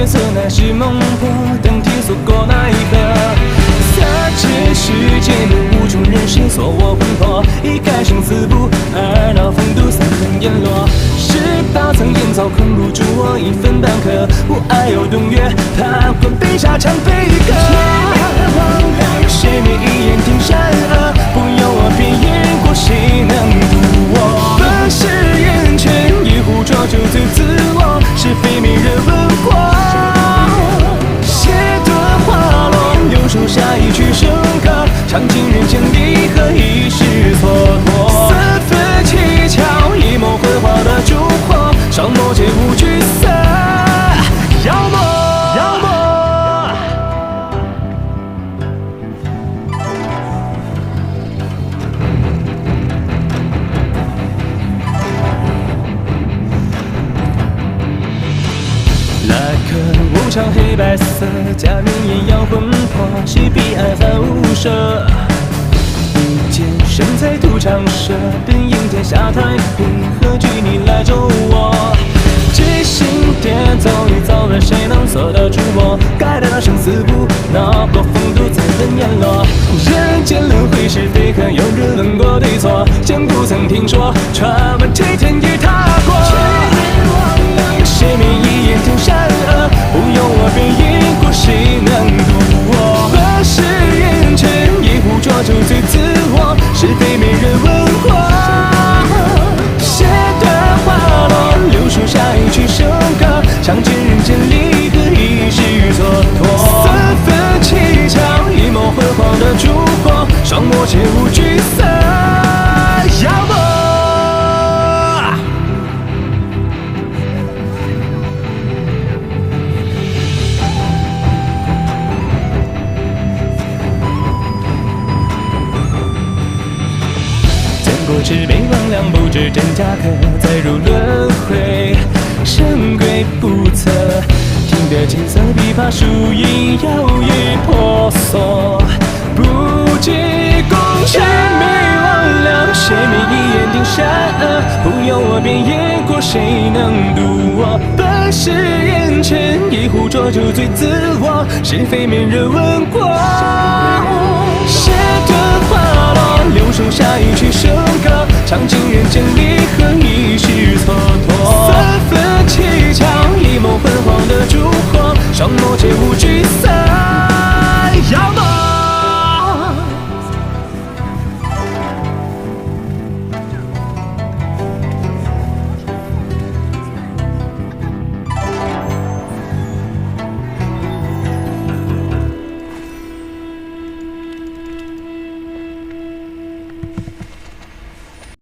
月色乃是梦破，等天所过奈何。撒切世间无处人世，锁我魂魄，一概生死簿，二脑风度三分烟落。18层烟草困不住我一分半刻，我爱有冬月，踏过冰沙长飞歌。荒凉，谁灭一眼听山河，不由我便饮过，谁能渡我？本是缘圈，一壶浊酒醉自我，是非没人问过。写段花落，留守下一曲笙歌，唱尽人间离合，一世蹉跎。四分七窍，一抹昏黄的烛火，上墨皆无惧色，妖魔。那颗无常黑白色，假面艳阳魂魄，谁彼岸凡无舍？一剑身在土长蛇，本应天下太平，何惧你来咒我？即心颠走你走了，谁能做到触摸？该得到生死簿，闹过风度才分烟落。人间轮回是非，可有人论过对错？见不曾听说，传闻这天已踏过。谁灭一眼听山河，不由我便饮过，谁能渡我？本是缘圈，一壶浊酒醉自我，是非没人问过。写段花落，留书下一曲笙歌，唱尽人间离合，一世蹉跎。三分七窍，一抹昏黄的烛火，双墨皆无惧色，妖魔。过纸杯魍魉，不知真假可，再入轮回，神鬼不测。听得金色琵琶，树影摇曳婆娑，不计功成。迷魍魉，谁灭一眼定山河，不由我便饮过，谁能渡我？本是缘圈，一壶浊酒醉自我，是非没人问过。写段花落，留守下一曲笙歌，唱尽人间离合，一世蹉跎。三分七窍，一抹昏黄的烛火，上墨皆无惧色。